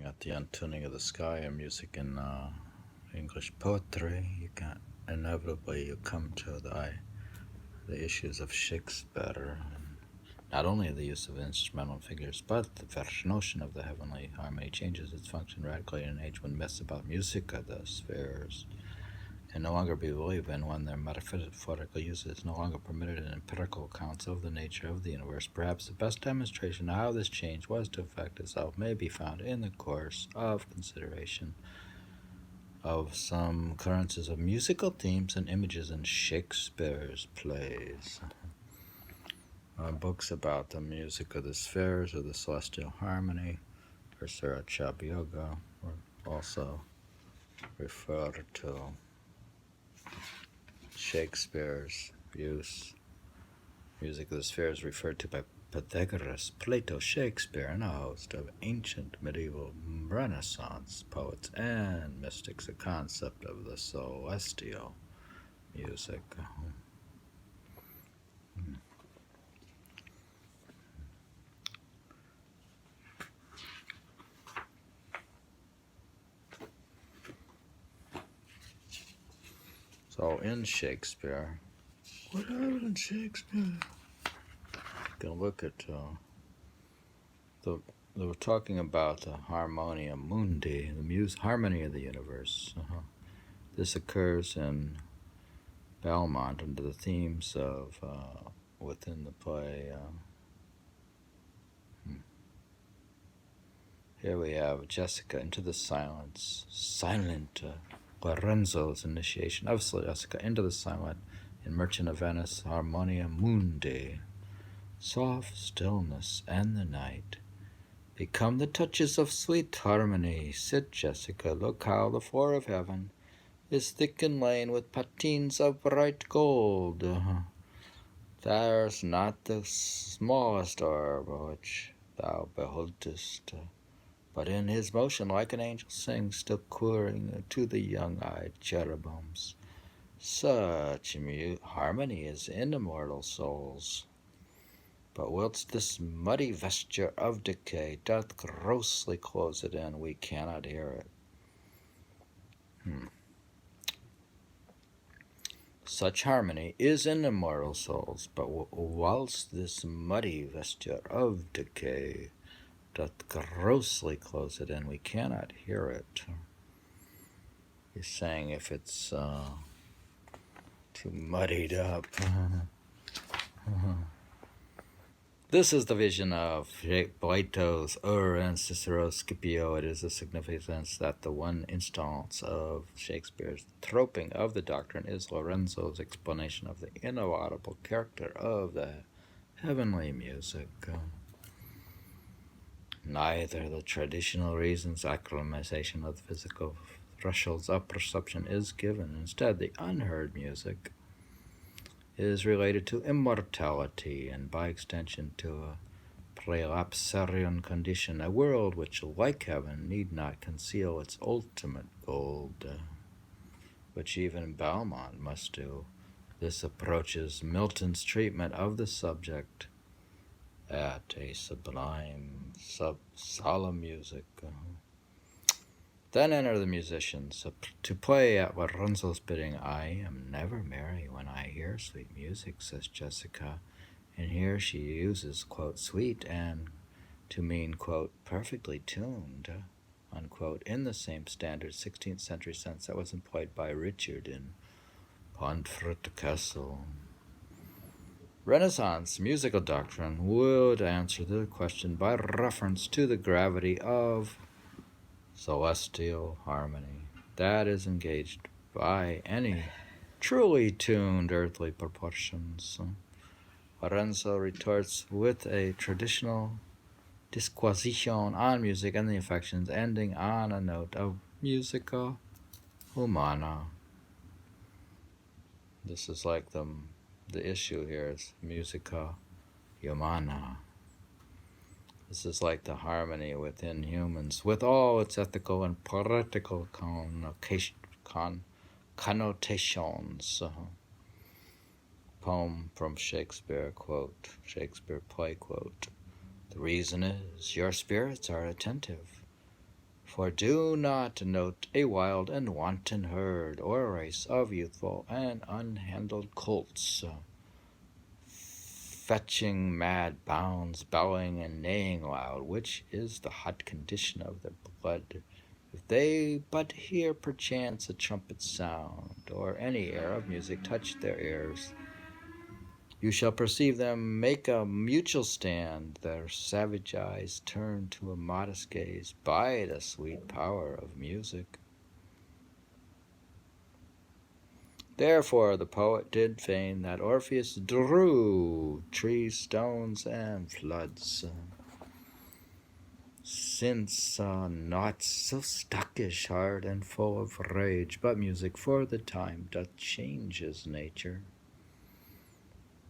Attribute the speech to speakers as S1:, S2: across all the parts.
S1: at the untuning of the sky and music in English poetry, inevitably you come to the issues of Shakespeare. Not only the use of instrumental figures, but the very notion of the heavenly harmony changes its function radically in an age when myths about music of the spheres can no longer be believed in, when their metaphorical use is no longer permitted in empirical accounts of the nature of the universe. Perhaps the best demonstration of how this change was to effect itself may be found in the course of consideration of some occurrences of musical themes and images in Shakespeare's plays. Books about the music of the spheres or the celestial harmony, or Sarachab Yoga, were also referred to Shakespeare's use. Music of the spheres referred to by Pythagoras, Plato, Shakespeare, and a host of ancient, medieval, Renaissance poets and mystics, the concept of the celestial music. So in Shakespeare, what happened in Shakespeare? You can look at they were talking about the harmonia mundi, the harmony of the universe. This occurs in Belmont under the themes of within the play. Here we have Jessica into the silence, silent. Lorenzo's initiation of Jessica into the silent in Merchant of Venice, Harmonia Mundi. Soft stillness and the night become the touches of sweet harmony. Sit, Jessica, look how the floor of heaven is thick and lain with patines of bright gold. There's not the smallest orb which thou beholdest, but in his motion like an angel sings, still querying to the young-eyed cherubims. Such harmony is in immortal souls. But whilst this muddy vesture of decay doth grossly close it in, we cannot hear it. Such harmony is in immortal souls, but whilst this muddy vesture of decay doth grossly close it in, we cannot hear it. He's saying if it's too muddied up. This is the vision of Plato's and Cicero's Scipio. It is a significance that the one instance of Shakespeare's troping of the doctrine is Lorenzo's explanation of the inaudible character of the heavenly music. Neither the traditional reasons acclimatization of the physical thresholds of perception is given. Instead, the unheard music is related to immortality and by extension to a prelapsarian condition, a world which, like heaven, need not conceal its ultimate gold, which even Belmont must do. This approaches Milton's treatment of the subject at a sublime, solemn music. Then enter the musicians to play at Lorenzo's bidding. I am never merry when I hear sweet music, says Jessica. And here she uses, quote, sweet and to mean, quote, perfectly tuned, unquote, in the same standard 16th century sense that was employed by Richard in Pontefract Castle. Renaissance musical doctrine would answer the question by reference to the gravity of celestial harmony that is engaged by any truly tuned earthly proportions. Lorenzo retorts with a traditional disquisition on music and the affections, ending on a note of musica humana. This is like the issue here is musica humana. This is like the harmony within humans, with all its ethical and political connotations. Poem from Shakespeare, quote, Shakespeare play, quote, the reason is your spirits are attentive, For do not note a wild and wanton herd, or a race of youthful and unhandled colts, fetching mad bounds, bellowing and neighing loud, which is the hot condition of their blood. If they but hear perchance a trumpet sound, or any air of music touch their ears, you shall perceive them make a mutual stand, their savage eyes turn to a modest gaze by the sweet power of music. Therefore the poet did feign that Orpheus drew trees, stones, and floods, since naught so stuckish, hard, and full of rage, but music for the time doth change his nature.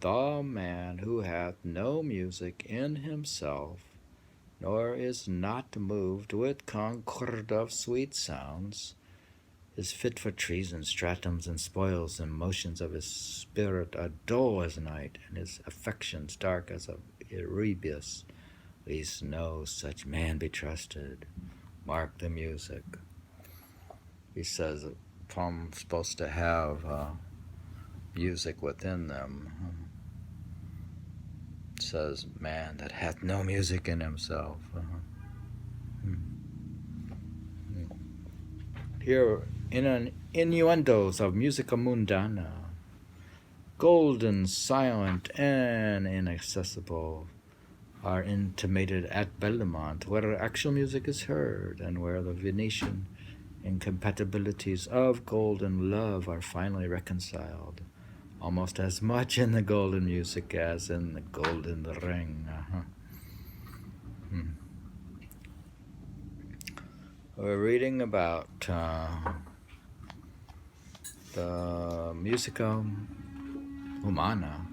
S1: The man who hath no music in himself, nor is not moved with concord of sweet sounds, is fit for treason, stratums, and spoils, and motions of his spirit are dull as night, and his affections dark as of Erebus. Least no such man be trusted. Mark the music. He says a poem's supposed to have music within them. It says, man that hath no music in himself. Here, in an innuendos of musica mundana, golden, silent, and inaccessible, are intimated at Belmont, where actual music is heard, and where the Venetian incompatibilities of golden love are finally reconciled, almost as much in the golden music as in the golden ring. We're reading about the musica humana,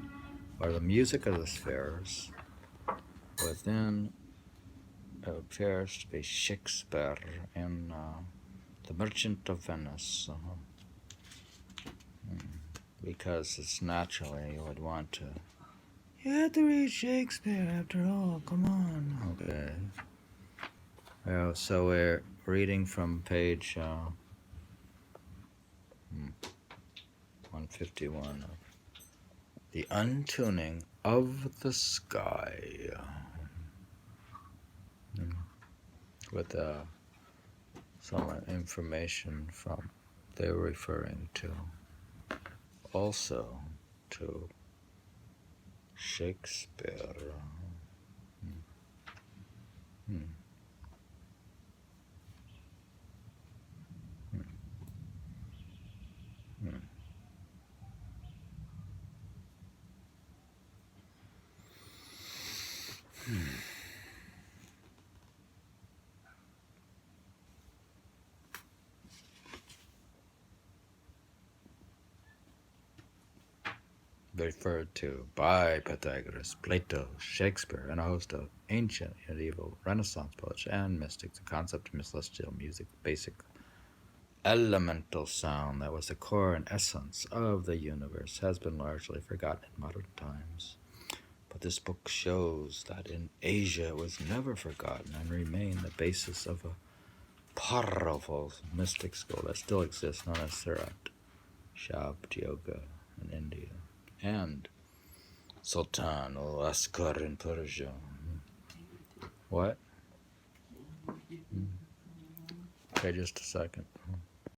S1: or the music of the spheres, within appears to be Shakespeare in The Merchant of Venice, because it's naturally you would want to. You have to read Shakespeare after all, come on. Okay. So we're reading from page 151 of The Untuning of the Sky, with some information from they're referring to also to Shakespeare. Referred to by Pythagoras, Plato, Shakespeare, and a host of ancient, medieval, Renaissance poets and mystics. The concept of celestial music, basic elemental sound that was the core and essence of the universe, has been largely forgotten in modern times. But this book shows that in Asia it was never forgotten and remained the basis of a powerful mystic school that still exists, known as Surat, Shabd Yoga in India, and Sultan al-Asqar in Persia. What? Okay, just a second.